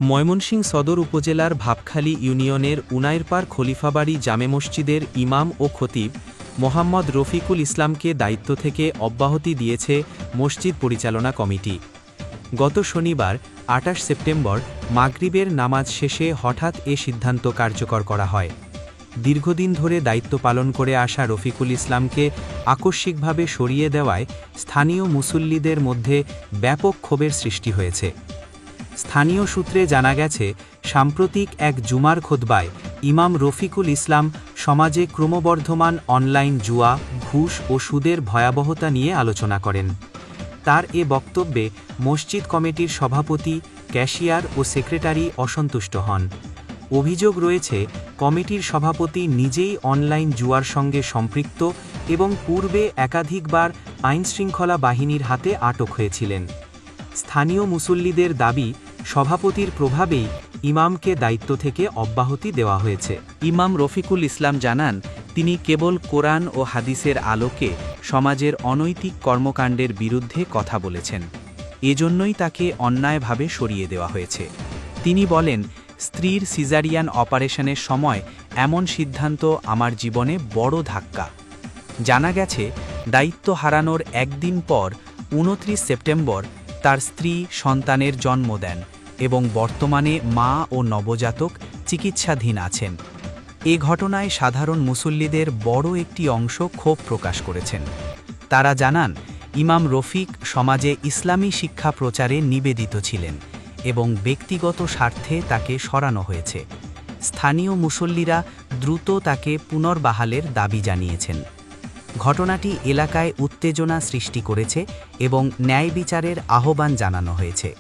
ময়মনসিংহ সদর উপজেলার ভাবখালী ইউনিয়নের উনাইরপাড় খলিফাবাড়ি জামে মসজিদের ইমাম ও খতিব মোহাম্মদ রফিকুল ইসলামকে দায়িত্ব থেকে অব্যাহতি দিয়েছে মসজিদ পরিচালনা কমিটি। গত শনিবার ২৮ সেপ্টেম্বর মাগরিবের নামাজ শেষে হঠাৎ এ সিদ্ধান্ত কার্যকর করা হয়। দীর্ঘদিন ধরে দায়িত্ব পালন করে আসা রফিকুল ইসলামকে আকস্মিকভাবে সরিয়ে দেওয়ায় স্থানীয় মুসল্লিদের মধ্যে ব্যাপক ক্ষোভের সৃষ্টি হয়েছে। স্থানীয় সূত্রে জানা গেছে, সাম্প্রতিক এক জুমার খুতবায় ইমাম রফিকুল ইসলাম সমাজে ক্রমবর্ধমান অনলাইন জুয়া, ঘুষ ও সুদের ভয়াবহতা নিয়ে আলোচনা করেন। তার এ বক্তব্যে মসজিদ কমিটির সভাপতি, ক্যাশিয়ার ও সেক্রেটারি অসন্তুষ্ট হন। অভিযোগ রয়েছে, কমিটির সভাপতি নিজেই অনলাইন জুয়ার সঙ্গে সম্পৃক্ত এবং পূর্বে একাধিকবার আইনশৃঙ্খলা বাহিনীর হাতে আটক হয়েছিলেন। স্থানীয় মুসল্লিদের দাবি, সভাপতির প্রভাবেই ইমামকে দায়িত্ব থেকে অব্যাহতি দেওয়া হয়েছে। ইমাম রফিকুল ইসলাম জানান, তিনি কেবল কোরআন ও হাদিসের আলোকে সমাজের অনৈতিক কর্মকাণ্ডের বিরুদ্ধে কথা বলেছেন। এজন্যই তাকে অন্যায়ভাবে সরিয়ে দেওয়া হয়েছে। তিনি বলেন, স্ত্রীর সিজারিয়ান অপারেশনের সময় এমন সিদ্ধান্ত আমার জীবনে বড় ধাক্কা। জানা গেছে, দায়িত্ব হারানোর একদিন পর ২৯ সেপ্টেম্বর তার স্ত্রী সন্তানের জন্ম দেন এবং বর্তমানে মা ও নবজাতক চিকিৎসাধীন আছেন। এ ঘটনায় সাধারণ মুসল্লিদের বড় একটি অংশ ক্ষোভ প্রকাশ করেছেন। তারা জানান, ইমাম রফিক সমাজে ইসলামী শিক্ষা প্রচারে নিবেদিত ছিলেন এবং ব্যক্তিগত স্বার্থে তাকে সরানো হয়েছে। স্থানীয় মুসল্লিরা দ্রুত তাকে পুনর্বহালের দাবি জানিয়েছেন। ঘটনাটি এলাকায় উত্তেজনা সৃষ্টি করেছে এবং ন্যায় বিচারের আহ্বান জানানো হয়েছে।